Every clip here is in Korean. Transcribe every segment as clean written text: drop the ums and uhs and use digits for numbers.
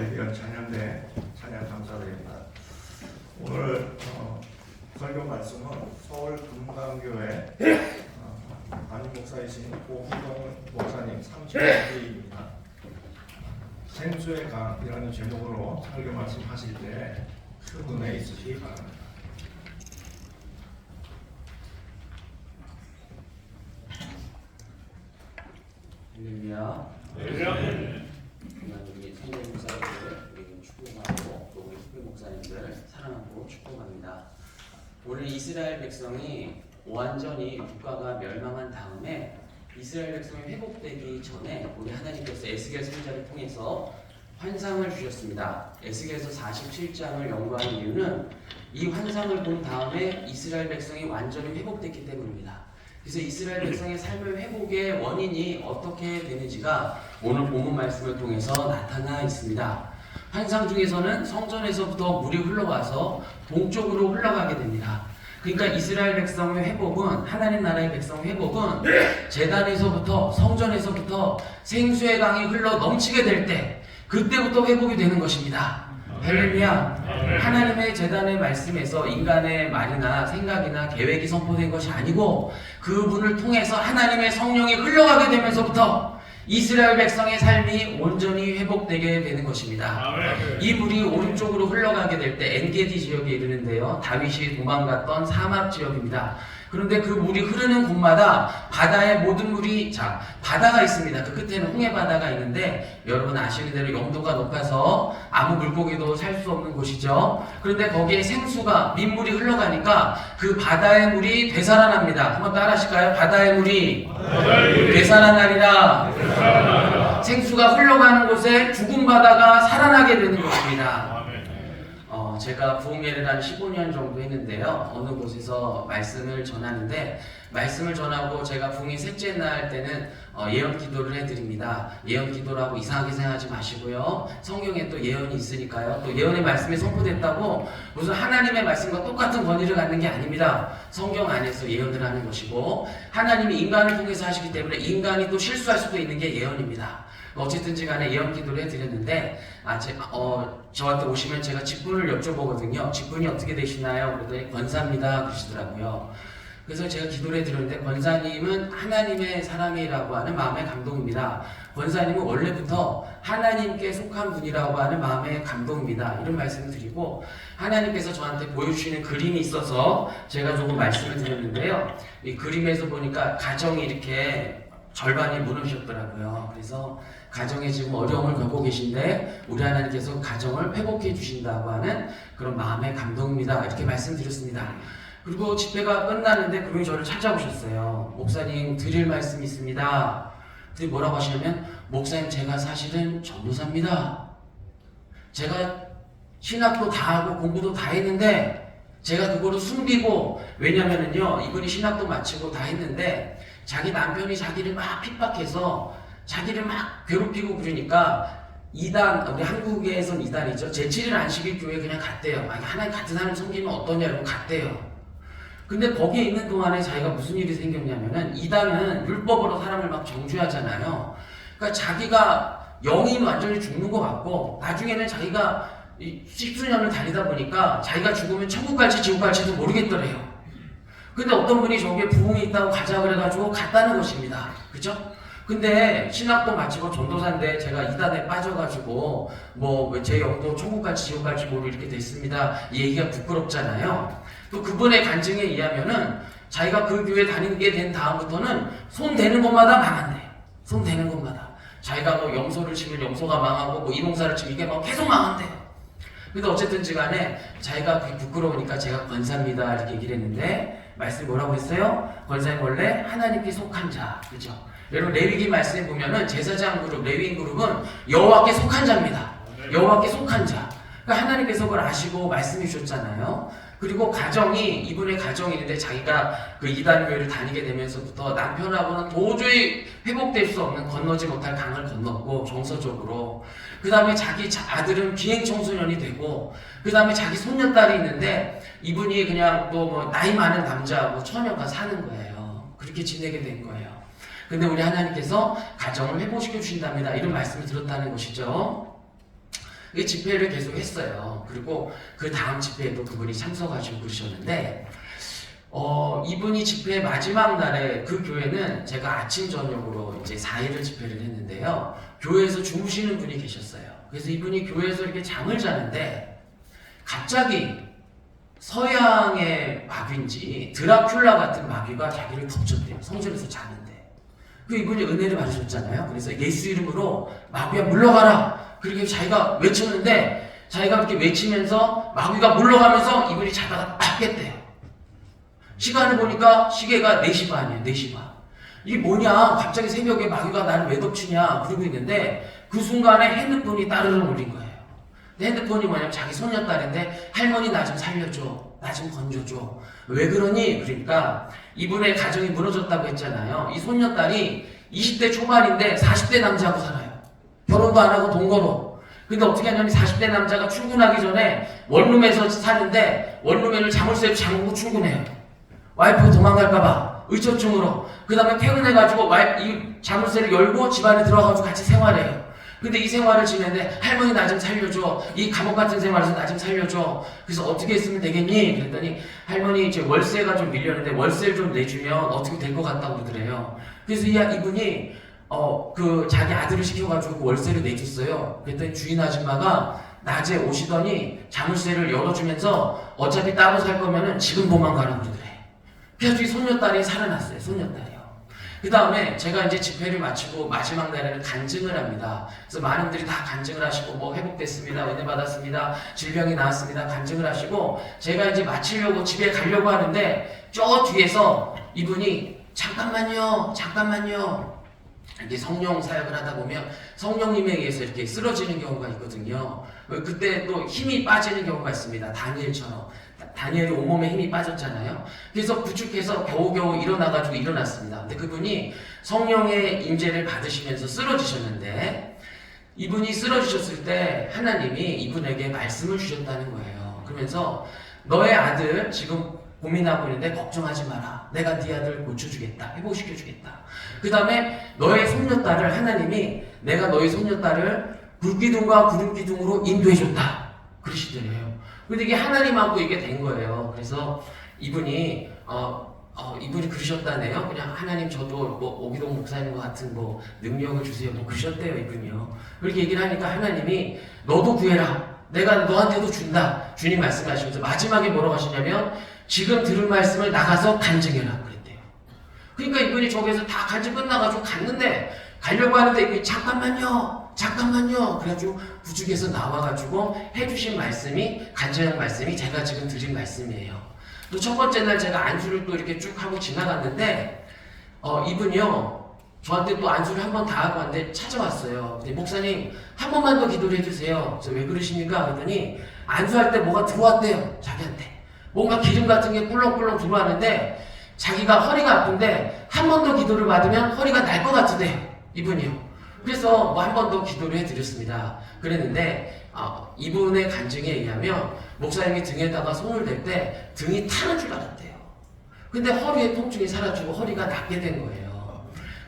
레디언 찬양대 찬양 감사드립니다. 오늘 설교 말씀은 서울 금강교회 담임 목사이신 오희동 목사님 30기입니다. 생수의 강이라는 제목으로 설교 말씀하실 때 큰 은혜 있으시기 바랍니다. 할렐루야. 우리 성대 목사님들, 우리 축복하고 또 우리 후배 목사님들 사랑하고 축복합니다. 오늘 이스라엘 백성이 완전히 국가가 멸망한 다음에 이스라엘 백성이 회복되기 전에 우리 하나님께서 에스겔 선지자를 통해서 환상을 주셨습니다. 에스겔서 47장을 연구하는 이유는 이 환상을 본 다음에 이스라엘 백성이 완전히 회복됐기 때문입니다. 그래서 이스라엘 백성의 삶의 회복의 원인이 어떻게 되는지가 오늘 본문 말씀을 통해서 나타나 있습니다. 환상 중에서는 성전에서부터 물이 흘러와서 동쪽으로 흘러가게 됩니다. 그러니까 이스라엘 백성의 회복은, 하나님 나라의 백성의 회복은 제단에서부터, 성전에서부터 생수의 강이 흘러 넘치게 될 때, 그때부터 회복이 되는 것입니다. 할렐루야. 하나님의 제단의 말씀에서 인간의 말이나 생각이나 계획이 선포된 것이 아니고 그분을 통해서 하나님의 성령이 흘러가게 되면서부터 이스라엘 백성의 삶이 온전히 회복되게 되는 것입니다. 이 물이 오른쪽으로 흘러가게 될 때 엔게디 지역에 이르는데요, 다윗이 도망갔던 사막 지역입니다. 그런데 그 물이 흐르는 곳마다 바다의 모든 물이, 바다가 있습니다. 그 끝에는 홍해 바다가 있는데 여러분 아시는 대로 영도가 높아서 아무 물고기도 살 수 없는 곳이죠. 그런데 거기에 생수가, 민물이 흘러가니까 그 바다의 물이 되살아납니다. 한번 따라 하실까요? 바다의 물이 되살아나리라. 생수가 흘러가는 곳에 죽은 바다가 살아나게 되는 것입니다. 제가 부흥회를 한 15년 정도 했는데요. 어느 곳에서 말씀을 전하는데, 말씀을 전하고 제가 부흥회 셋째 날 때는 예언 기도를 해드립니다. 예언 기도라고 이상하게 생각하지 마시고요. 성경에 또 예언이 있으니까요. 또 예언의 말씀이 선포됐다고 무슨 하나님의 말씀과 똑같은 권위를 갖는 게 아닙니다. 성경 안에서 예언을 하는 것이고, 하나님이 인간을 통해서 하시기 때문에 인간이 또 실수할 수도 있는 게 예언입니다. 어쨌든지 간에 예언 기도를 해드렸는데, 저한테 오시면 제가 직분을 여쭤보거든요. 직분이 어떻게 되시나요? 그랬더니 권사입니다 그러시더라고요. 그래서 제가 기도를 해드렸는데, 권사님은 하나님의 사람이라고 하는 마음의 감동입니다. 권사님은 원래부터 하나님께 속한 분이라고 하는 마음의 감동입니다. 이런 말씀을 드리고, 하나님께서 저한테 보여주시는 그림이 있어서 제가 조금 말씀을 드렸는데요. 이 그림에서 보니까 가정이 이렇게 절반이 무너지셨더라고요. 그래서 가정에 지금 어려움을 겪고 계신데 우리 하나님께서 가정을 회복해 주신다고 하는 그런 마음의 감동입니다. 이렇게 말씀드렸습니다. 그리고 집회가 끝났는데 그분이 저를 찾아오셨어요. 목사님 드릴 말씀이 있습니다. 근데 뭐라고 하시냐면, 목사님 제가 사실은 전도사입니다. 제가 신학도 다 하고 공부도 다 했는데 제가 그거를 숨기고, 왜냐면은요, 이분이 신학도 마치고 다 했는데 자기 남편이 자기를 막 핍박해서 자기를 막 괴롭히고 그러니까 이단, 우리 한국에선 이단이죠. 제7일 안식일 교회 그냥 갔대요. 하나님 같은 사람 섬기면 어떠냐 이러고 갔대요. 근데 거기에 있는 동안에 자기가 무슨 일이 생겼냐면은, 이단은 율법으로 사람을 막 정죄하잖아요. 그러니까 자기가 영이 완전히 죽는 것 같고, 나중에는 자기가 십수년을 다니다 보니까 자기가 죽으면 천국 갈지 지옥 갈지도 모르겠더래요. 근데 어떤 분이 저기에 부흥이 있다고 가자 그래가지고 갔다는 것입니다. 그죠? 근데 신학도 마치고 전도사인데 제가 이단에 빠져가지고 제 영도 천국 갈지 지옥 갈지 모르 이렇게 됐습니다. 이 얘기가 부끄럽잖아요. 또 그분의 간증에 의하면은 자기가 그 교회 다니게 된 다음부터는 손 대는 곳마다 망한대요. 손 대는 곳마다. 자기가 염소를 치면 염소가 망하고 이농사를 치면 이게 계속 망한대요. 근데 어쨌든지 간에 자기가 그게 부끄러우니까 제가 권사입니다 이렇게 얘기를 했는데, 말씀이 뭐라고 했어요? 권사님 원래 하나님께 속한 자. 그죠? 여러분 레위기 말씀에 보면은 제사장 그룹, 레위인 그룹은 여호와께 속한 자입니다. 여호와께 속한 자. 그러니까 하나님께서 그걸 아시고 말씀해 주셨잖아요. 그리고 가정이, 이분의 가정이 있는데 자기가 그 이단 교회를 다니게 되면서부터 남편하고는 도저히 회복될 수 없는, 건너지 못할 강을 건넜고, 정서적으로. 그 다음에 자기 아들은 비행 청소년이 되고, 그 다음에 자기 손녀딸이 있는데 이분이 그냥 또 나이 많은 남자하고 처녀가 사는 거예요. 그렇게 지내게 된 거예요. 근데 우리 하나님께서 가정을 회복시켜 주신답니다. 이런 말씀을 들었다는 것이죠. 그 집회를 계속 했어요. 그리고 그 다음 집회에도 그분이 참석하시고 그러셨는데 이분이 집회 마지막 날에 그 교회는 제가 아침 저녁으로 이제 4일을 집회를 했는데요. 교회에서 주무시는 분이 계셨어요. 그래서 이분이 교회에서 이렇게 잠을 자는데 갑자기 서양의 마귀인지 드라큘라 같은 마귀가 자기를 덮쳤대요. 성전에서 자는데. 그 이분이 은혜를 받으셨잖아요. 그래서 예수 이름으로 마귀야 물러가라. 그렇게 자기가 외쳤는데 자기가 그렇게 외치면서 마귀가 물러가면서 이분이 자다가 딱 깼대요. 시간을 보니까 시계가 4시 반이에요. 4시 반. 이게 뭐냐? 갑자기 새벽에 마귀가 나를 왜 덮치냐? 그러고 있는데 그 순간에 핸드폰이 따르릉 울린 거예요. 핸드폰이 뭐냐면 자기 손녀딸인데 할머니 나 좀 살려줘. 나 좀 건져줘. 왜 그러니? 그러니까 이분의 가정이 무너졌다고 했잖아요. 이 손녀딸이 20대 초반인데 40대 남자하고 살아요. 결혼도 안 하고 동거로. 근데 어떻게 하냐면 40대 남자가 출근하기 전에 원룸에서 사는데 원룸에를 자물쇠를 잠그고 출근해요. 와이프가 도망갈까봐 의처증으로. 그 다음에 퇴근해가지고 이 자물쇠를 열고 집안에 들어가가지고 같이 생활해요. 근데 이 생활을 지내는데 할머니 나 좀 살려줘. 이 감옥 같은 생활에서 나 좀 살려줘. 그래서 어떻게 했으면 되겠니? 그랬더니 할머니 이제 월세가 좀 밀렸는데 월세를 좀 내주면 어떻게 될 것 같다고 그러더래요. 그래서 이분이 그 자기 아들을 시켜가지고 그 월세를 내줬어요. 그랬더니 주인 아줌마가 낮에 오시더니 자물쇠를 열어주면서 어차피 따로 살 거면은 지금 도망가라고 그러더래. 그래서 이 손녀딸이 살아났어요. 손녀딸이요. 그 다음에 제가 이제 집회를 마치고 마지막 날에는 간증을 합니다. 그래서 많은 분들이 다 간증을 하시고 뭐 회복됐습니다. 은혜 받았습니다. 질병이 나았습니다. 간증을 하시고 제가 이제 마치려고 집에 가려고 하는데 저 뒤에서 이분이 잠깐만요. 이렇게 성령 사역을 하다 보면 성령님에 의해서 이렇게 쓰러지는 경우가 있거든요. 그때 또 힘이 빠지는 경우가 있습니다. 다니엘처럼. 다니엘이 온몸에 힘이 빠졌잖아요. 그래서 부축해서 겨우겨우 일어났습니다. 근데 그분이 성령의 임재를 받으시면서 쓰러지셨는데 이분이 쓰러지셨을 때 하나님이 이분에게 말씀을 주셨다는 거예요. 그러면서 너의 아들 지금 고민하고 있는데 걱정하지 마라. 내가 네 아들을 고쳐주겠다. 회복시켜주겠다. 그 다음에 너의 손녀딸을 하나님이 내가 너의 손녀딸을 불기둥과 구름기둥으로 인도해줬다. 그러시더래요. 근데 이게 하나님하고 이게 된 거예요. 그래서 이분이 이분이 그러셨다네요. 그냥 하나님 저도 뭐 오기동 목사님 같은 뭐 능력을 주세요. 뭐 그러셨대요 이분이요. 그렇게 얘기를 하니까 하나님이 너도 구해라. 내가 너한테도 준다. 주님 말씀하시면서 마지막에 뭐라고 하시냐면 지금 들은 말씀을 나가서 간증해라 그랬대요. 그러니까 이분이 저기서 다 간증 끝나가지고 갔는데 가려고 하는데 이분이 잠깐만요. 그래가지고 부축해서 나와가지고 해주신 말씀이 간증한 말씀이 제가 지금 드린 말씀이에요. 또 첫 번째 날 제가 안수를 또 이렇게 쭉 하고 지나갔는데 이분이요 저한테 또 안수를 한 번 다 하고 왔는데 찾아왔어요. 근데 목사님 한 번만 더 기도를 해주세요. 그래서 왜 그러십니까? 그랬더니 안수할 때 뭐가 들어왔대요. 자기한테 뭔가 기름 같은 게 꿀렁꿀렁 들어왔는데 자기가 허리가 아픈데 한 번 더 기도를 받으면 허리가 날 것 같으대요. 이분이요. 그래서 뭐 한 번 더 기도를 해드렸습니다. 그랬는데 이분의 간증에 의하면 목사님이 등에다가 손을 댈 때 등이 타는 줄 알았대요. 근데 허리의 통증이 사라지고 허리가 낫게 된 거예요.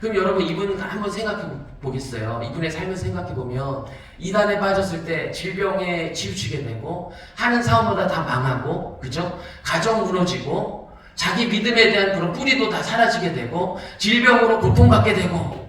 그럼 여러분 이분 한번 생각해 보겠어요. 이분의 삶을 생각해 보면 이단에 빠졌을 때 질병에 치우치게 되고 하는 사업마다 다 망하고 그죠? 가정 무너지고 자기 믿음에 대한 그런 뿌리도 다 사라지게 되고 질병으로 고통받게 되고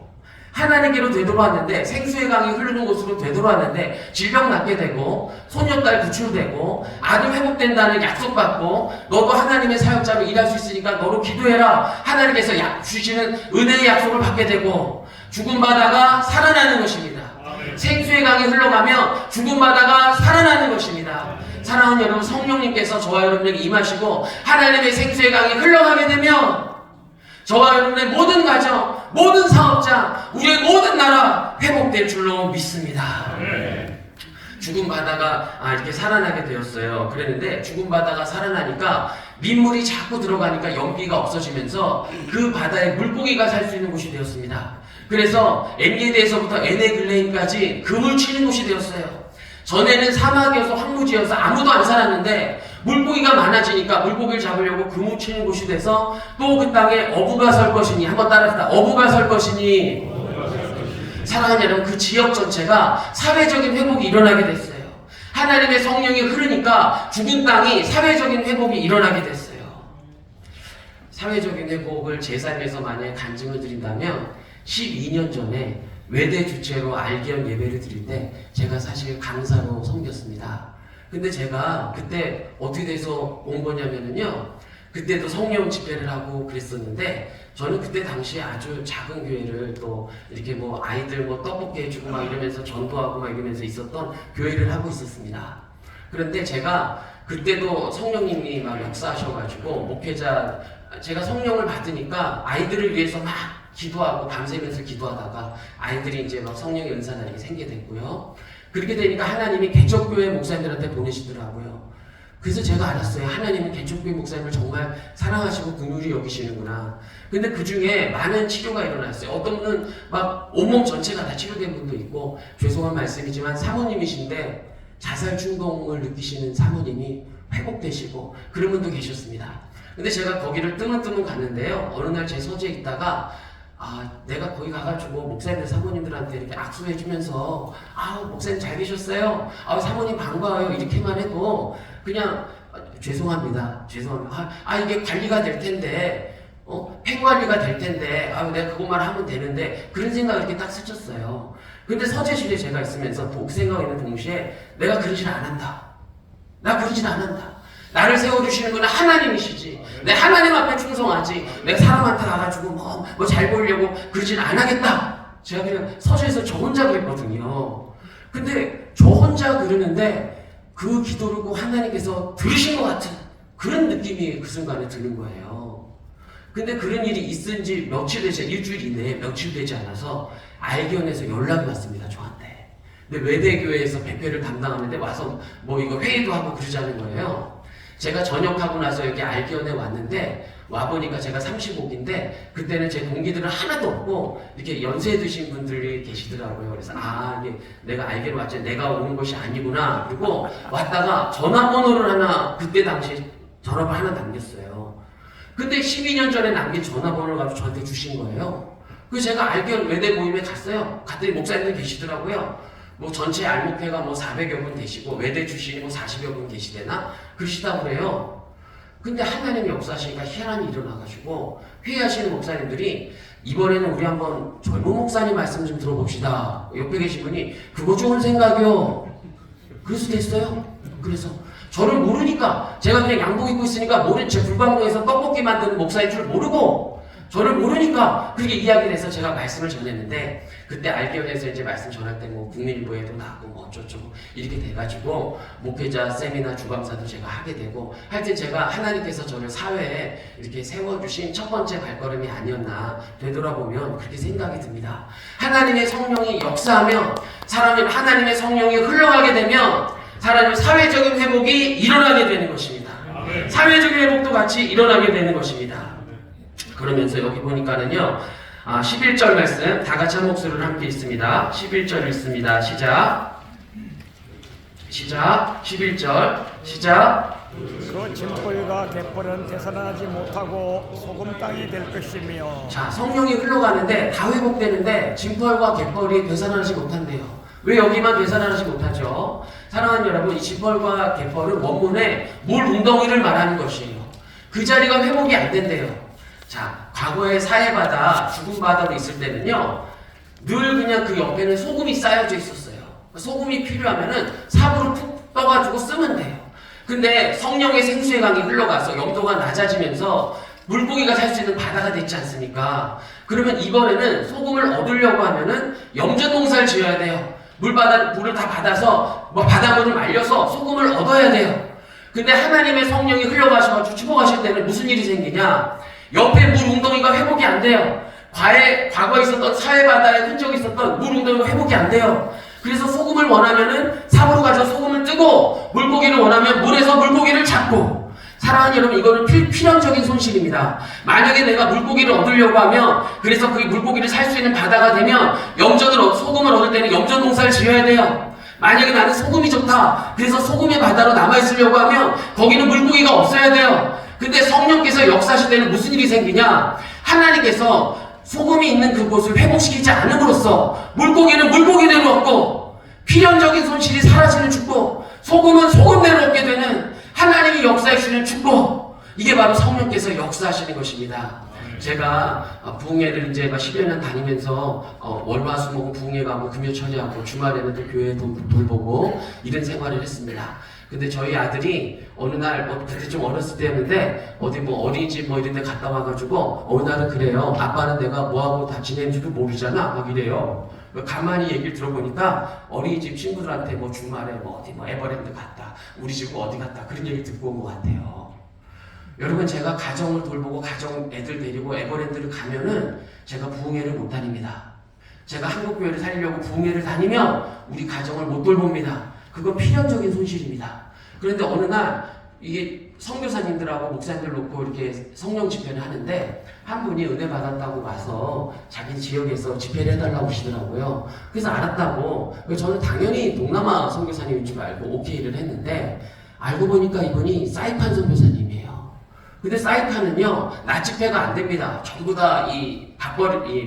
하나님께로 되돌아왔는데 생수의 강이 흐르는 곳으로 되돌아왔는데 질병 낫게 되고 손녀딸 구출되고 아들 회복된다는 약속받고 너도 하나님의 사역자로 일할 수 있으니까 너로 기도해라 하나님께서 주시는 은혜의 약속을 받게 되고 죽음바다가 살아나는 것입니다. 생수의 강이 흘러가면 죽음바다가 살아나는 것입니다. 사랑하는 여러분 성령님께서 저와 여러분에게 임하시고 하나님의 생수의 강이 흘러가게 되면 저와 여러분의 모든 가정, 모든 사업장, 우리의 모든 나라 회복될 줄로 믿습니다. 죽은 바다가 이렇게 살아나게 되었어요. 그랬는데 죽은 바다가 살아나니까 민물이 자꾸 들어가니까 연기가 없어지면서 그 바다에 물고기가 살 수 있는 곳이 되었습니다. 그래서 엔게디에서부터 에네글레임까지 금을 치는 곳이 되었어요. 전에는 사막이어서 황무지여서 아무도 안 살았는데 물고기가 많아지니까 물고기를 잡으려고 그물 치는 곳이 돼서 또 그 땅에 어부가 설 것이니 한번 따라합시다. 어부가 설 것이니 사랑하는 여러분 그 지역 전체가 사회적인 회복이 일어나게 됐어요. 하나님의 성령이 흐르니까 죽은 땅이 사회적인 회복이 일어나게 됐어요. 사회적인 회복을 제 삶에서 만약에 간증을 드린다면 12년 전에 외대 주체로 알기원 예배를 드릴 때 제가 사실 강사로 섬겼습니다. 근데 제가 그때 어떻게 돼서 온 거냐면요, 그때도 성령 집회를 하고 그랬었는데 저는 그때 당시에 아주 작은 교회를 또 이렇게 뭐 아이들 뭐 떡볶이 해주고 막 이러면서 전도하고 막 이러면서 있었던 교회를 하고 있었습니다. 그런데 제가 그때도 성령님이 막 역사하셔가지고 목회자, 제가 성령을 받으니까 아이들을 위해서 막 기도하고 밤새면서 기도하다가 아이들이 이제 막 성령의 은사가 이렇게 생기게 됐고요. 그렇게 되니까 하나님이 개척교회 목사님들한테 보내시더라고요. 그래서 제가 알았어요. 하나님은 개척교회 목사님을 정말 사랑하시고 긍휼히 여기시는구나. 근데 그 중에 많은 치료가 일어났어요. 어떤 분은 막 온몸 전체가 다 치료된 분도 있고, 죄송한 말씀이지만 사모님이신데 자살 충동을 느끼시는 사모님이 회복되시고 그런 분도 계셨습니다. 근데 제가 거기를 뜨문뜨문 갔는데요. 어느 날 제 서재에 있다가 내가 거기 가가지고 목사님들 사모님들한테 이렇게 악수해주면서 목사님 잘 계셨어요? 사모님 반가워요. 이렇게만 해도 그냥 죄송합니다. 이게 관리가 될 텐데 팬관리가 될 텐데 내가 그것만 하면 되는데 그런 생각을 이렇게 딱 스쳤어요. 근데 서재실에 제가 있으면서 생각이 있는 동시에 내가 그런 짓 안 한다. 나 그런 짓 안 한다. 나를 세워주시는 건 하나님이시지. 내 하나님 앞에 충성하지. 내가 사람한테 가가지고 뭐 잘 보려고 그러진 안 하겠다. 제가 그냥 서재에서 저 혼자 그랬거든요. 근데 저 혼자 그러는데 그 기도를 꼭 하나님께서 들으신 것 같은 그런 느낌이 그 순간에 드는 거예요. 근데 그런 일이 있은 지 일주일 이내에 며칠 되지 않아서 알기원에서 연락이 왔습니다, 저한테. 근데 외대교회에서 배회를 담당하는데 와서 뭐 이거 회의도 하고 그러자는 거예요. 제가 전역하고 나서 여기 알기원에 왔는데 와보니까 제가 35기인데 그때는 제 동기들은 하나도 없고 이렇게 연세 드신 분들이 계시더라고요. 그래서 이게 내가 알기로 왔지 내가 오는 것이 아니구나. 그리고 왔다가 전화번호를 하나 그때 당시에 전화번호 하나 남겼어요. 근데 12년 전에 남긴 전화번호를 가지고 저한테 주신 거예요. 그래서 제가 알기원 외대 모임에 갔어요. 갔더니 목사님들 계시더라고요. 뭐 전체 알목회가 뭐 400여 분 되시고 외대 출신이 뭐 40여 분 계시대나 그러시다고 그래요. 근데 하나님이 역사하시니까 희한한 일이 일어나가지고 회의하시는 목사님들이 이번에는 우리 한번 젊은 목사님 말씀 좀 들어봅시다. 옆에 계신 분이 그거 좋은 생각이요. 그래서 됐어요. 그래서 저를 모르니까 제가 그냥 양복 입고 있으니까 제 불광동에서 떡볶이 만드는 목사인 줄 모르고 저를 모르니까 그렇게 이야기를 해서 제가 말씀을 전했는데 그때 알기원에서 이제 말씀 전할 때 뭐 국민일보에도 나가고 뭐 어쩌고 이렇게 돼가지고 목회자 세미나 주방사도 제가 하게 되고 하여튼 제가 하나님께서 저를 사회에 이렇게 세워주신 첫 번째 발걸음이 아니었나 되돌아보면 그렇게 생각이 듭니다. 하나님의 성령이 역사하며 하나님의 성령이 흘러가게 되면 사람의 사회적인 회복이 일어나게 되는 것입니다. 사회적인 회복도 같이 일어나게 되는 것입니다. 그러면서 여기 보니까는요, 11절 말씀 다 같이 한 목소리로 함께 있습니다. 11절 읽습니다. 시작. 11절 시작. 그 진포유가 갯벌은 되살아나지 못하고 소금 땅이 될 것이며. 자, 성령이 흘러가는데 다 회복되는데 진펄과 갯벌이 되살아나지 못한대요. 왜 여기만 되살아나지 못하죠? 사랑하는 여러분, 이 진펄과 갯벌은 원문에 물 웅덩이를 말하는 것이에요. 그 자리가 회복이 안 된대요. 자, 과거에 사해바다, 죽음바다로 있을 때는요, 늘 그냥 그 옆에는 소금이 쌓여져 있었어요. 소금이 필요하면은 삽으로 푹 떠가지고 쓰면 돼요. 근데 성령의 생수의 강이 흘러가서 영도가 낮아지면서 물고기가 살 수 있는 바다가 됐지 않습니까? 그러면 이번에는 소금을 얻으려고 하면은 염전 농사를 지어야 돼요. 물을 다 받아서 바닷물을 말려서 소금을 얻어야 돼요. 근데 하나님의 성령이 흘러가셔가지고 축복하실 때는 무슨 일이 생기냐? 옆에 물 웅덩이가 회복이 안 돼요. 과거에 있었던 사해바다에 흔적이 있었던 물 웅덩이가 회복이 안 돼요. 그래서 소금을 원하면은 삽으로 가서 소금을 뜨고 물고기를 원하면 물에서 물고기를 잡고. 사랑하는 여러분, 이거는 필연적인 손실입니다. 만약에 내가 물고기를 얻으려고 하면 그래서 그 물고기를 살 수 있는 바다가 되면 소금을 얻을 때는 염전 농사를 지어야 돼요. 만약에 나는 소금이 좋다. 그래서 소금의 바다로 남아있으려고 하면 거기는 물고기가 없어야 돼요. 근데 성령께서 역사하실 때는 무슨 일이 생기냐? 하나님께서 소금이 있는 그곳을 회복시키지 않음으로써 물고기는 물고기대로 없고 필연적인 손실이 사라지는 축복, 소금은 소금대로 얻게 되는 하나님이 역사해 주시는 축복, 이게 바로 성령께서 역사하시는 것입니다. 제가 부흥회를 이제 10여 년 다니면서 월화수목 부흥회 가고 금요 처리하고 주말에는 또 교회 돌보고 이런 생활을 했습니다. 근데 저희 아들이 어느 날 그때 좀 어렸을 때였는데 어디 뭐 어린이집 뭐 이런 데 갔다 와가지고 어느 날은 그래요. 아빠는 내가 뭐하고 다 지내는지도 모르잖아 막 이래요. 가만히 얘기를 들어보니까 어린이집 친구들한테 뭐 주말에 뭐 어디 뭐 에버랜드 갔다, 우리 집 어디 갔다, 그런 얘기 듣고 온 것 같아요. 여러분, 제가 가정을 돌보고 가정 애들 데리고 에버랜드를 가면은 제가 부흥회를 못 다닙니다. 제가 한국교회를 살리려고 부흥회를 다니면 우리 가정을 못 돌봅니다. 그건 필연적인 손실입니다. 그런데 어느 날 이게 선교사님들하고 목사님들 놓고 이렇게 성령 집회를 하는데 한 분이 은혜 받았다고 와서 자기 지역에서 집회를 해달라고 하시더라고요. 그래서 알았다고, 저는 당연히 동남아 선교사님인 줄 알고 오케이를 했는데 알고 보니까 이분이 사이판 선교사님이에요. 근데 사이판은요, 낮 집회가 안 됩니다. 전부 다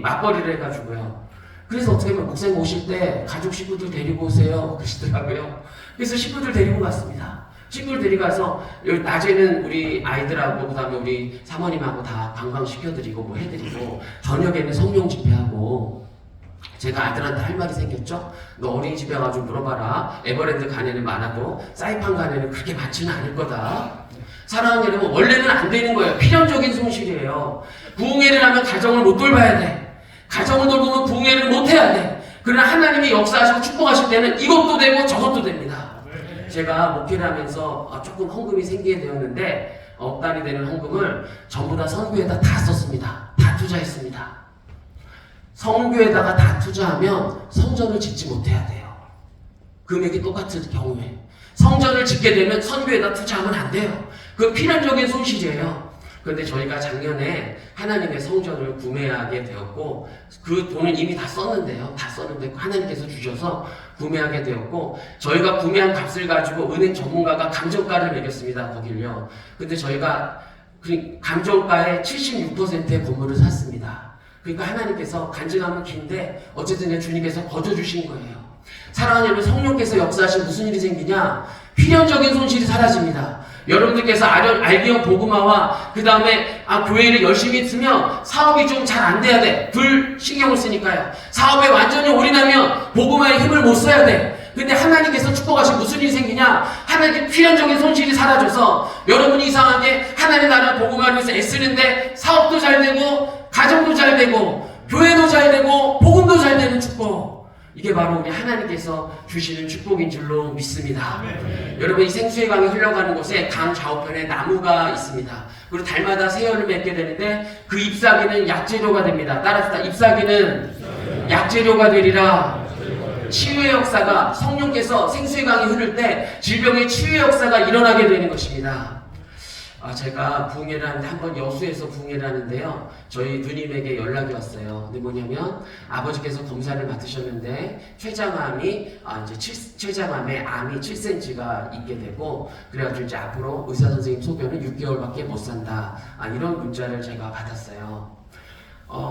맞벌이를 해가지고요. 그래서 어떻게 보면 목사님 오실 때 가족 식구들 데리고 오세요 그러시더라고요. 그래서 식구들 데리고 갔습니다. 식구를 데리고 가서 낮에는 우리 아이들하고 그다음에 우리 사모님하고 다 관광시켜드리고 뭐 해드리고 저녁에는 성령 집회하고, 제가 아들한테 할 말이 생겼죠. 너 어린이집에 가가지고 물어봐라. 에버랜드 가네는 많아도 사이판 가네는 그렇게 많지는 않을 거다. 사랑하는 여러분, 원래는 안 되는 거예요. 필연적인 손실이에요. 부흥회를 하면 가정을 못 돌봐야 돼. 가정을 돌보면 부흥회를 못 해야 돼. 그러나 하나님이 역사하시고 축복하실 때는 이것도 되고 저것도 됩니다. 제가 목회를 하면서 조금 헌금이 생기게 되었는데 억 단위 되는 헌금을 전부 다 선교에다 다 썼습니다. 다 투자했습니다. 선교에다가 다 투자하면 성전을 짓지 못해야 돼요. 금액이 똑같은 경우에 성전을 짓게 되면 선교에다 투자하면 안 돼요. 그건 필연적인 손실이에요. 그런데 저희가 작년에 하나님의 성전을 구매하게 되었고, 그 돈은 이미 다 썼는데요. 다 썼는데 하나님께서 주셔서 구매하게 되었고, 저희가 구매한 값을 가지고 은행 전문가가 감정가를 매겼습니다. 거길요. 근데 저희가 감정가의 76%의 건물을 샀습니다. 그러니까 하나님께서 간증하면 긴데 어쨌든 주님께서 거둬주신 거예요. 사랑하는 여러분, 성령께서 역사하시면 무슨 일이 생기냐? 필연적인 손실이 사라집니다. 여러분들께서 알기형 복음화와 그 다음에 교회를 열심히 쓰면 사업이 좀 잘 안 돼야 돼. 둘 신경을 쓰니까요. 사업에 완전히 올인하면 복음화에 힘을 못 써야 돼. 근데 하나님께서 축복하시면 무슨 일이 생기냐? 하나님께 필연적인 손실이 사라져서 여러분이 이상하게 하나님 나라 복음화를 위해서 애쓰는데 사업도 잘 되고 가정도 잘 되고 교회도 잘 되고 복음도 잘 되는 축복. 이게 바로 우리 하나님께서 주시는 축복인 줄로 믿습니다. 여러분, 이 생수의 강이 흘러가는 곳에 강 좌우편에 나무가 있습니다. 그리고 달마다 새열을 맺게 되는데 그 잎사귀는 약재료가 됩니다. 따라서 잎사귀는 약재료가 되리라. 치유의 역사가, 성령께서 생수의 강이 흐를 때 질병의 치유의 역사가 일어나게 되는 것입니다. 제가 부흥회를 하는데 한번 여수에서 부흥회를 하는데요, 저희 누님에게 연락이 왔어요. 근데 뭐냐면 아버지께서 검사를 받으셨는데 췌장암에 암이 7cm가 있게 되고, 그래가지고 이제 앞으로 의사 선생님 소견은 6개월밖에 못 산다. 이런 문자를 제가 받았어요.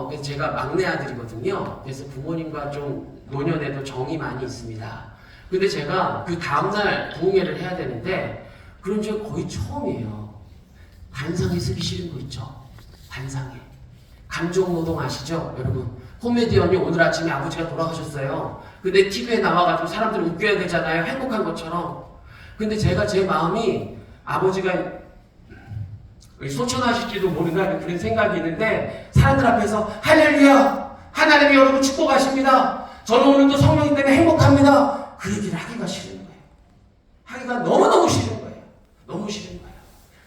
그래서 제가 막내 아들이거든요. 그래서 부모님과 좀 노년에도 정이 많이 있습니다. 근데 제가 그 다음날 부흥회를 해야 되는데 그런 적 거의 처음이에요. 반상회 쓰기 싫은 거 있죠? 반상회. 감정노동 아시죠? 여러분, 코미디언이 오늘 아침에 아버지가 돌아가셨어요. 근데 TV에 나와가지고 사람들을 웃겨야 되잖아요. 행복한 것처럼. 근데 제 마음이 아버지가 소천하실지도 모른다는 그런 생각이 있는데, 사람들 앞에서 할렐루야! 하나님이 여러분 축복하십니다. 저는 오늘도 성령 때문에 행복합니다. 그 얘기를 하기가 싫은 거예요. 하기가 너무너무 싫은 거예요. 너무 싫은 거예요.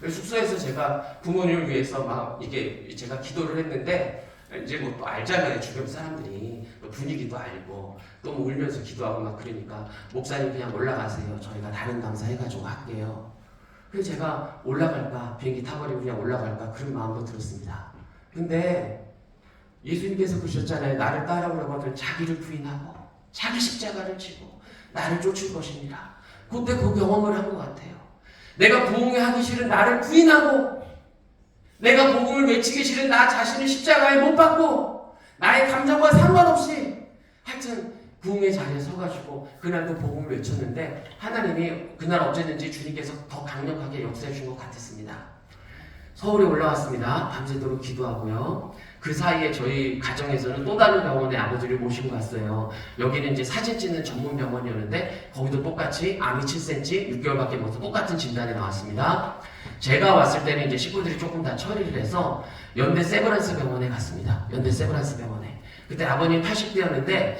숙소에서 제가 부모님을 위해서 막 이게 제가 기도를 했는데, 이제 뭐 또 알잖아요. 주변 사람들이 또 분위기도 알고 또 뭐 울면서 기도하고 막 그러니까, 목사님 그냥 올라가세요. 저희가 다른 강사 해가지고 할게요. 그래서 제가 올라갈까, 비행기 타버리고 그냥 올라갈까, 그런 마음도 들었습니다. 근데 예수님께서 그러셨잖아요. 나를 따라오라고 하더니 자기를 부인하고 자기 십자가를 지고 나를 쫓을 것입니다. 그때 그 경험을 한 것 같아요. 내가 부흥회 하기 싫은 나를 부인하고, 내가 복음을 외치기 싫은 나 자신을 십자가에 못 박고, 나의 감정과 상관없이 하여튼 부흥의 자리에 서가지고 그날도 복음을 외쳤는데 하나님이 그날 어쨌는지 주님께서 더 강력하게 역사해 준 것 같았습니다. 서울에 올라왔습니다. 밤새도록 기도하고요. 그 사이에 저희 가정에서는 또 다른 병원에 아버지를 모시고 갔어요. 여기는 이제 사진 찍는 전문 병원이었는데 거기도 똑같이 암이 7cm 6개월밖에 못 해서 똑같은 진단이 나왔습니다. 제가 왔을 때는 이제 식구들이 조금 다 처리를 해서 연대 세브란스 병원에 갔습니다. 연대 세브란스 병원에. 그때 아버님 80대였는데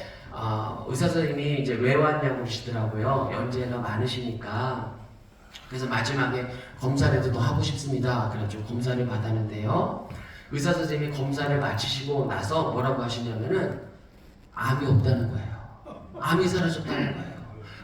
의사 선생님이 이제 왜 왔냐고 그러시더라고요. 연세가 많으시니까. 그래서 마지막에 검사라도 더 하고 싶습니다. 그래가지고 검사를 받았는데요. 의사 선생님이 검사를 마치시고 나서 뭐라고 하시냐면은 암이 없다는 거예요. 암이 사라졌다는 거예요.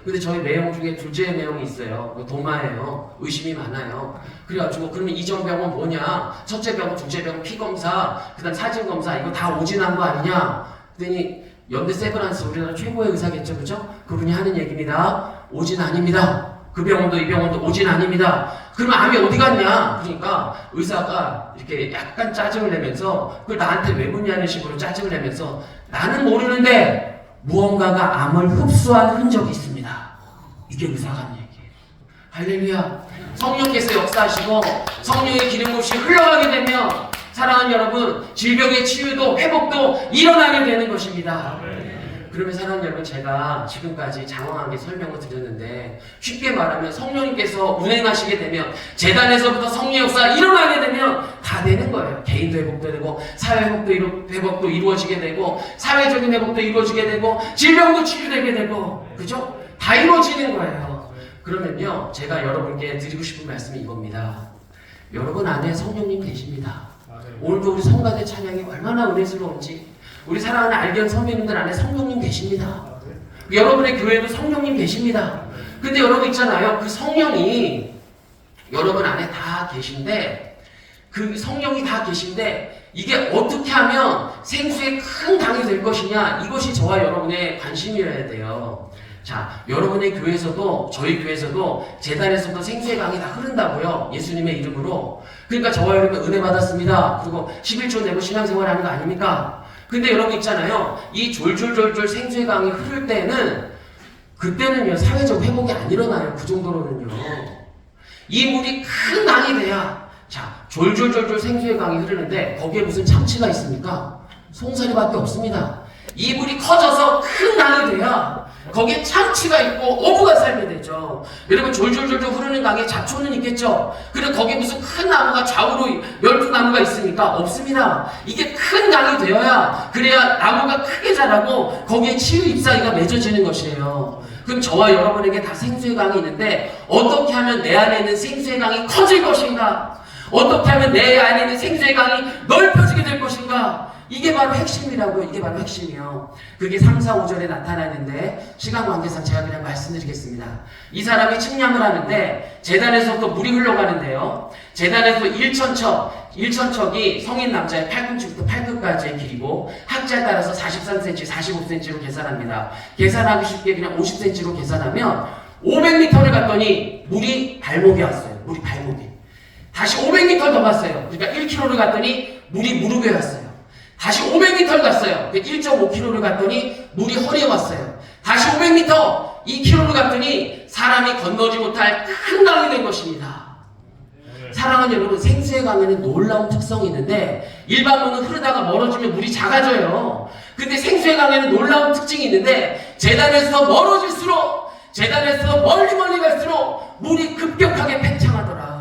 근데 저희 매형 중에 둘째 매형이 있어요. 도마예요. 의심이 많아요. 그래가지고 그러면 이전 병은 뭐냐? 첫째 병은, 둘째 병은 피 검사, 그다음 사진 검사 이거 다 오진한 거 아니냐? 그랬더니 연대 세브란스 우리나라 최고의 의사겠죠, 그죠? 그분이 하는 얘기입니다. 오진 아닙니다. 그 병원도 이 병원도 오진 아닙니다. 그러면 암이 어디 갔냐? 그러니까 의사가 이렇게 약간 짜증을 내면서 그걸 나한테 왜 묻냐는 식으로 짜증을 내면서 나는 모르는데 무언가가 암을 흡수한 흔적이 있습니다. 이게 의사가 하는 얘기예요. 할렐루야. 성령께서 역사하시고 성령의 기름 부으시 흘러가게 되면 사랑하는 여러분 질병의 치유도 회복도 일어나게 되는 것입니다. 그러면 사랑하는 여러분 제가 지금까지 장황하게 설명을 드렸는데 쉽게 말하면 성령님께서 운행하시게 되면 재단에서부터 성령 역사가 일어나게 되면 다 되는 거예요. 개인도 회복도 되고 사회 회복도 이루어지게 되고 사회적인 회복도 이루어지게 되고 질병도 치유되게 되고 그죠? 다 이루어지는 거예요. 그러면요 제가 여러분께 드리고 싶은 말씀이 이겁니다. 여러분 안에 성령님 계십니다. 오늘도 우리 성가대 찬양이 얼마나 은혜스러운지 우리 사랑하는 알견 선배님들 안에 성령님 계십니다. 여러분의 교회도 성령님 계십니다. 근데 여러분 있잖아요. 그 성령이 여러분 안에 다 계신데 그 성령이 다 계신데 이게 어떻게 하면 생수의 큰 강이 될 것이냐 이것이 저와 여러분의 관심이어야 돼요. 자, 여러분의 교회에서도 저희 교회에서도 재단에서도 생수의 강이 다 흐른다고요. 예수님의 이름으로. 그러니까 저와 여러분 은혜 받았습니다. 그리고 11조 내고 신앙생활 하는 거 아닙니까? 근데 여러분 있잖아요. 이 졸졸졸졸 생수의 강이 흐를 때는 그때는요 사회적 회복이 안 일어나요. 그 정도로는요. 이 물이 큰 강이 돼야 자 졸졸졸졸 생수의 강이 흐르는데 거기에 무슨 참치가 있습니까? 송사리밖에 없습니다. 이 물이 커져서 큰 강이 돼야 거기에 참치가 있고 어부가 살게 되죠. 여러분 졸졸졸졸 흐르는 강에 잡초는 있겠죠. 그리고 거기에 무슨 큰 나무가 좌우로 12나무가 있습니까? 없습니다. 이게 큰 강이 되어야 그래야 나무가 크게 자라고 거기에 치유 잎사귀가 맺어지는 것이에요. 그럼 저와 여러분에게 다 생수의 강이 있는데 어떻게 하면 내 안에 있는 생수의 강이 커질 것인가? 어떻게 하면 내 안에 있는 생수의 강이 넓혀지게 될 것인가? 이게 바로 핵심이라고요. 이게 바로 핵심이요. 그게 3, 4, 5절에 나타나는데 시간 관계상 제가 그냥 말씀드리겠습니다. 이 사람이 측량을 하는데 재단에서부터 물이 흘러가는데요. 재단에서 1천척이 성인 남자의 팔꿈치부터 팔끝까지의 길이고 학자에 따라서 43cm, 45cm로 계산합니다. 계산하기 쉽게 그냥 50cm로 계산하면 500m를 갔더니 물이 발목에 왔어요. 물이 발목에. 다시 500m 더 갔어요. 그러니까 1km를 갔더니 물이 무릎에 왔어요. 다시 500m를 갔어요. 1.5km를 갔더니 물이 허리에 왔어요. 다시 500m, 2km를 갔더니 사람이 건너지 못할 큰 강이 된 것입니다. 사랑하는 여러분, 생수의 강에는 놀라운 특성이 있는데 일반 물은 흐르다가 멀어지면 물이 작아져요. 근데 생수의 강에는 놀라운 특징이 있는데 재단에서 멀어질수록 재단에서 멀리 갈수록 물이 급격하게 팽창하더라.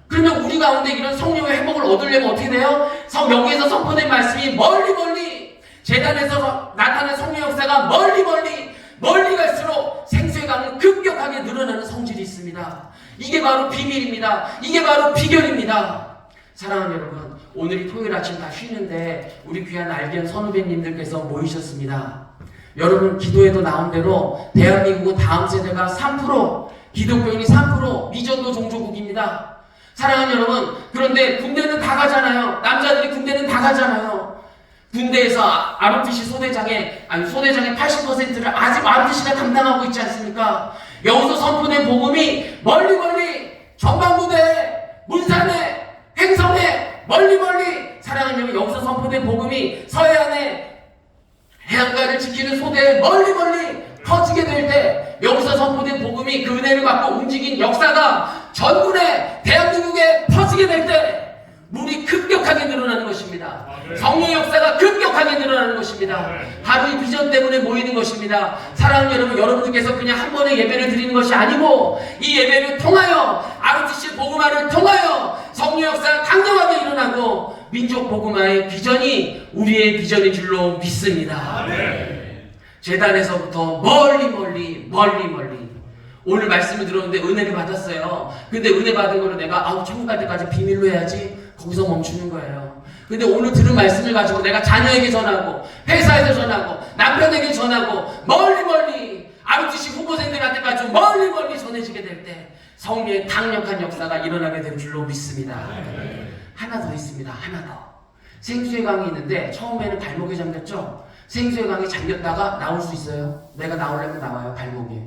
그러면 우리 가운데 이런 성령의 회복을 얻으려면 어떻게 돼요? 여기에서 선포된 말씀이 멀리 재단에서 나타난 성령 역사가 멀리 갈수록 생수의 강은 급격하게 늘어나는 성질이 있습니다. 이게 바로 비밀입니다. 이게 바로 비결입니다. 사랑하는 여러분, 오늘이 토요일 아침 다 쉬는데 우리 귀한 알견 선후배님들께서 모이셨습니다. 여러분 기도에도 나온 대로 대한민국은 다음 세대가 3%, 기독교인이 3%, 미전도 종조국입니다. 사랑하는 여러분, 그런데 군대는 다 가잖아요. 남자들이 군대는 다 가잖아요. 군대에서 ROTC 소대장의 80%를 아직 ROTC가 담당하고 있지 않습니까? 여기서 선포된 복음이 멀리 전방부대, 문산에, 횡성에, 멀리 사랑하는 여러분, 여기서 선포된 복음이 서해안에, 대한가를 지키는 소대에 멀리 퍼지게 될 때 여기서 선포된 복음이 그 은혜를 받고 움직인 역사가 전군에 대한민국에 퍼지게 될 때 물이 급격하게 늘어나는 것입니다. 성령의 역사가 급격하게 늘어나는 것입니다. 바로 이 비전 때문에 모이는 것입니다. 사랑하는 여러분, 여러분들께서 그냥 한 번의 예배를 드리는 것이 아니고 이 예배를 통하여 RUTC 복음화를 통하여 성령의 역사가 강력하게 일어나고 민족 복음화의 비전이 우리의 비전인 줄로 믿습니다. 재단에서부터 멀리 오늘 말씀을 들었는데 은혜를 받았어요. 근데 은혜 받은 거를 내가 천국 갈 때까지 비밀로 해야지, 거기서 멈추는 거예요. 근데 오늘 들은 말씀을 가지고 내가 자녀에게 전하고 회사에서 전하고 남편에게 전하고 멀리 RUTC 후보생들한테까지 멀리 전해지게 될 때 성령의 강력한 역사가 일어나게 될 줄로 믿습니다. 하나 더 있습니다. 하나 더. 생수의 강이 있는데 처음에는 발목에 잠겼죠. 생수의 강이 잠겼다가 나올 수 있어요. 내가 나오려면 나와요. 발목에.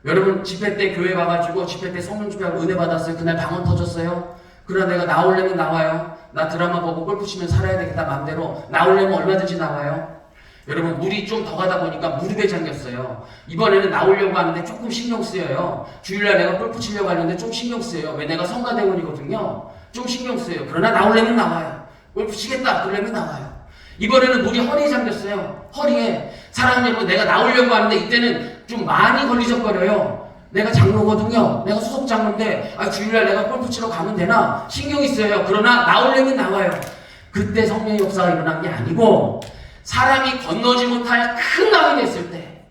여러분 집회 때 교회 가가지고 집회 때 성령 집회하고 은혜 받았어요. 그날 방언 터졌어요. 그러나 내가 나오려면 나와요. 나 드라마 보고 골프 치면 살아야 되겠다 맘대로 나오려면 얼마든지 나와요. 여러분 물이 좀 더 가다 보니까 무릎에 잠겼어요. 이번에는 나오려고 하는데 조금 신경 쓰여요. 주일날 내가 골프 치려고 하는데 좀 신경 쓰여요. 왜? 내가 성가대원이거든요. 좀 신경 쓰여요. 그러나 나오려면 나와요. 골프 치겠다 그러려면 나와요. 이번에는 물이 허리에 잠겼어요. 허리에. 사랑하는 여러분, 내가 나오려고 하는데 이때는 좀 많이 걸리적거려요. 내가 장로거든요. 내가 수석 장로인데 주일날 내가 골프 치러 가면 되나? 신경이 쓰여요. 그러나 나오려면 나와요. 그때 성령의 역사가 일어난 게 아니고 사람이 건너지 못할 큰 강이 됐을 때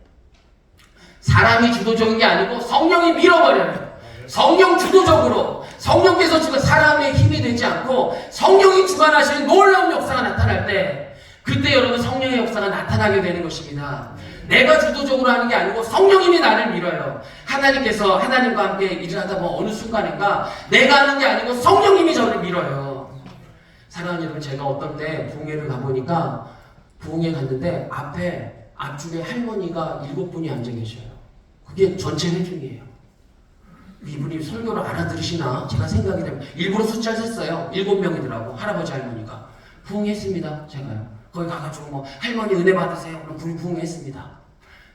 사람이 주도적인 게 아니고 성령이 밀어버려요. 성령 주도적으로 성령께서 주가 사람의 힘이 되지 않고 성령이 주관하시는 놀라운 역사가 나타날 때 그때 여러분 성령의 역사가 나타나게 되는 것입니다. 내가 주도적으로 하는 게 아니고 성령님이 나를 밀어요. 하나님께서 하나님과 함께 일을 하다 보면 어느 순간인가 내가 하는 게 아니고 성령님이 저를 밀어요. 사랑하는 여러분, 제가 어떤 때 부흥회를 가보니까 부흥회 갔는데 앞줄에 할머니가 7분이 앉아 계셔요. 그게 전체 회중이에요. 이분이 설교를 알아들으시나 제가 생각이 되면 일부러 숫자를 셌어요. 7명이더라고. 할아버지 할머니가 부흥했습니다. 제가요. 거기 가가지고 뭐 할머니 은혜 받으세요. 그럼 부흥했습니다.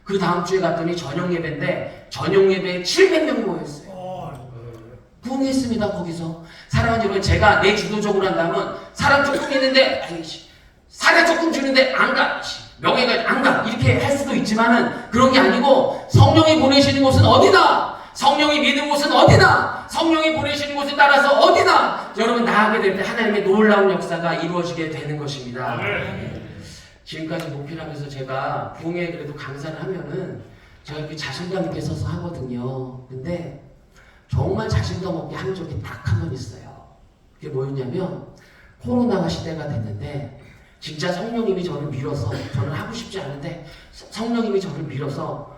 그 다음 주에 갔더니 저녁 예배인데 저녁 예배에 700명 모였어요. 부흥했습니다. 거기서. 사랑하는 여러분, 제가 내 주도적으로 한다면 사람 조금 있는데 사례 조금 주는데 안 가. 명예가 안 가. 이렇게 할 수도 있지만은 그런 게 아니고 성령이 보내시는 곳은 어디다? 성령이 믿는 곳은 어디나 성령이 보내시는 곳에 따라서 어디나 여러분 나아가게 될 때 하나님의 놀라운 역사가 이루어지게 되는 것입니다. 지금까지 목표하면서 제가 부흥회 그래도 강사를 하면은 제가 이렇게 자신감 있게 서서 하거든요. 근데 정말 자신감 없게 한 적이 딱 한 번 있어요. 그게 뭐였냐면 코로나가 시대가 됐는데 진짜 성령님이 저를 밀어서 저는 하고 싶지 않은데 성령님이 저를 밀어서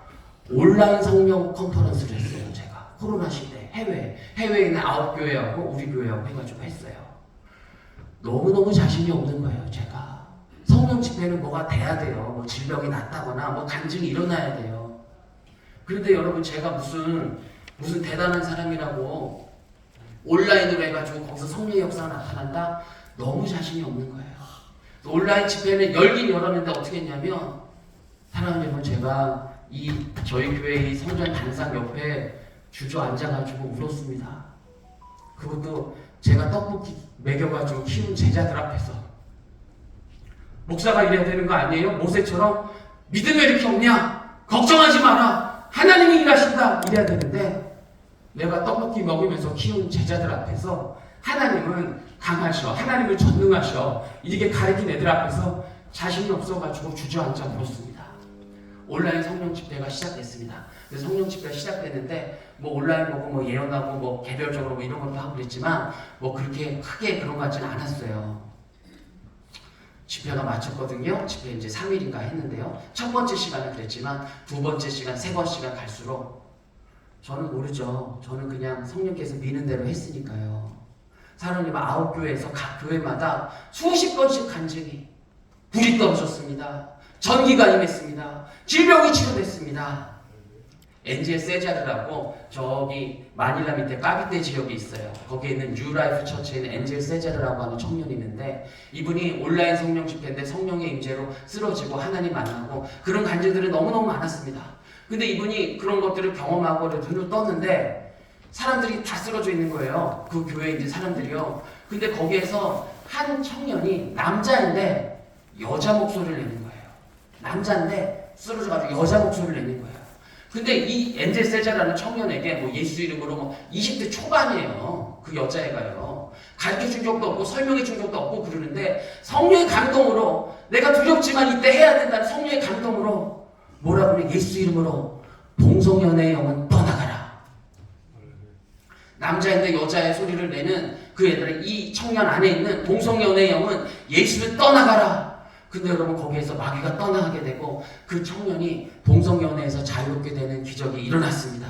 온라인 성령 컨퍼런스를 했어요. 제가 코로나 시대 해외에 있는 9교회하고 우리 교회하고 해가지고 했어요. 너무너무 자신이 없는 거예요. 제가 성령 집회는 뭐가 돼야 돼요. 뭐 질병이 낫다거나 뭐 간증이 일어나야 돼요. 그런데 여러분 제가 무슨 대단한 사람이라고 온라인으로 해가지고 거기서 성령의 역사가 나타난다? 너무 자신이 없는 거예요. 온라인 집회는 열긴 열었는데 어떻게 했냐면 사랑하는 여러분, 제가 저희 교회 이 성전 단상 옆에 주저앉아가지고 울었습니다. 그것도 제가 떡볶이 먹여가지고 키운 제자들 앞에서. 목사가 이래야 되는 거 아니에요? 모세처럼 믿음이 왜 이렇게 없냐? 걱정하지 마라. 하나님이 일하신다. 이래야 되는데 내가 떡볶이 먹으면서 키운 제자들 앞에서 하나님은 강하셔, 하나님은 전능하셔, 이렇게 가르친 애들 앞에서 자신이 없어가지고 주저앉아 울었습니다. 온라인 성령 집회가 시작됐습니다. 성령 집회가 시작됐는데 뭐 온라인 보고 뭐 예언하고 뭐 개별적으로 뭐 이런 것도 하고 그랬지만 뭐 그렇게 크게 그런 것 같지는 않았어요. 집회가 마쳤거든요. 집회 이제 3일인가 했는데요. 첫 번째 시간은 그랬지만 두 번째 시간, 세 번째 시간 갈수록 저는 모르죠. 저는 그냥 성령께서 미는 대로 했으니까요. 사랑하는 9교회에서 각 교회마다 수십 번씩 간증이 불이 떨어졌습니다. 전기가 임했습니다. 질병이 치료됐습니다. 엔젤 세자르라고 저기 마닐라 밑에 까비떼 지역에 있어요. 거기에 있는 뉴라이프 처치에 있는 엔젤 세자르라고 하는 청년이 있는데 이분이 온라인 성령 집회인데 성령의 임재로 쓰러지고 하나님 만나고 그런 간증들이 너무너무 많았습니다. 근데 이분이 그런 것들을 경험하고 눈을 떴는데 사람들이 다 쓰러져 있는 거예요. 그 교회에 이제 사람들이요. 근데 거기에서 한 청년이 남자인데 여자 목소리를 내는 거예요. 남자인데 쓰러져가지고 여자 목소리를 내는 거예요. 근데 이 엔젤 세자라는 청년에게 뭐 예수 이름으로 뭐 20대 초반이에요. 그 여자애가요. 가르쳐준 적도 없고 설명해준 적도 없고 그러는데 성령의 감동으로 내가 두렵지만 이때 해야 된다는 성령의 감동으로 뭐라 그러냐 예수 이름으로 동성연애의 영은 떠나가라. 남자인데 여자의 소리를 내는 그 애들은 이 청년 안에 있는 동성연애의 영은 예수를 떠나가라. 근데 여러분 거기에서 마귀가 떠나가게 되고 그 청년이 동성연애에서 자유롭게 되는 기적이 일어났습니다.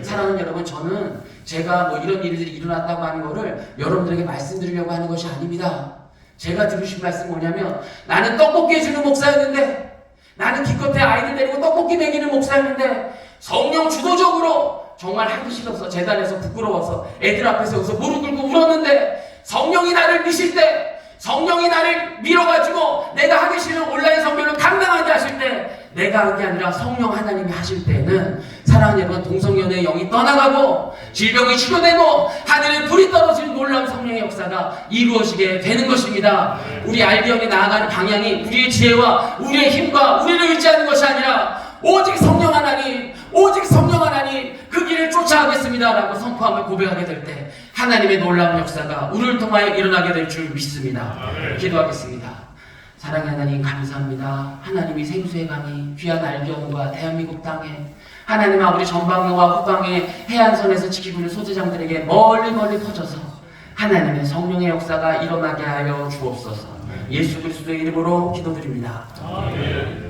사랑하는 여러분, 저는 제가 뭐 이런 일들이 일어났다고 하는 거를 여러분들에게 말씀드리려고 하는 것이 아닙니다. 제가 들으신 말씀 뭐냐면 나는 떡볶이 해주는 목사였는데 나는 기껏해 아이들 데리고 떡볶이 먹이는 목사였는데 성령 주도적으로 정말 하기 싫어서 재단에서 부끄러워서 애들 앞에서 여기서 무릎 꿇고 울었는데 성령이 나를 미실 때 성령이 나를 밀어가지고 내가 하기 싫은 온라인 성교를 감당하게 하실 때 내가 한 게 아니라 성령 하나님이 하실 때는 사랑하는 여러분 동성연애의 영이 떠나가고 질병이 치료되고 하늘에 불이 떨어지는 놀라운 성령의 역사가 이루어지게 되는 것입니다. 우리 알비언이 나아가는 방향이 우리의 지혜와 우리의 힘과 우리를 의지하는 것이 아니라 오직 성령 하나님, 오직 성령 하나님 그 길을 쫓아가겠습니다 라고 선포함을 고백하게 될 때 하나님의 놀라운 역사가 우리를 통하여 일어나게 될 줄 믿습니다. 기도하겠습니다. 사랑의 하나님 감사합니다. 하나님이 생수의 강이 귀한 알비언과 대한민국 땅에 하나님 아버지 전방위와 후방의 해안선에서 지키고 있는 소재장들에게 멀리 퍼져서 하나님의 성령의 역사가 일어나게 하여 주옵소서. 예수 그리스도의 이름으로 기도드립니다. 아멘.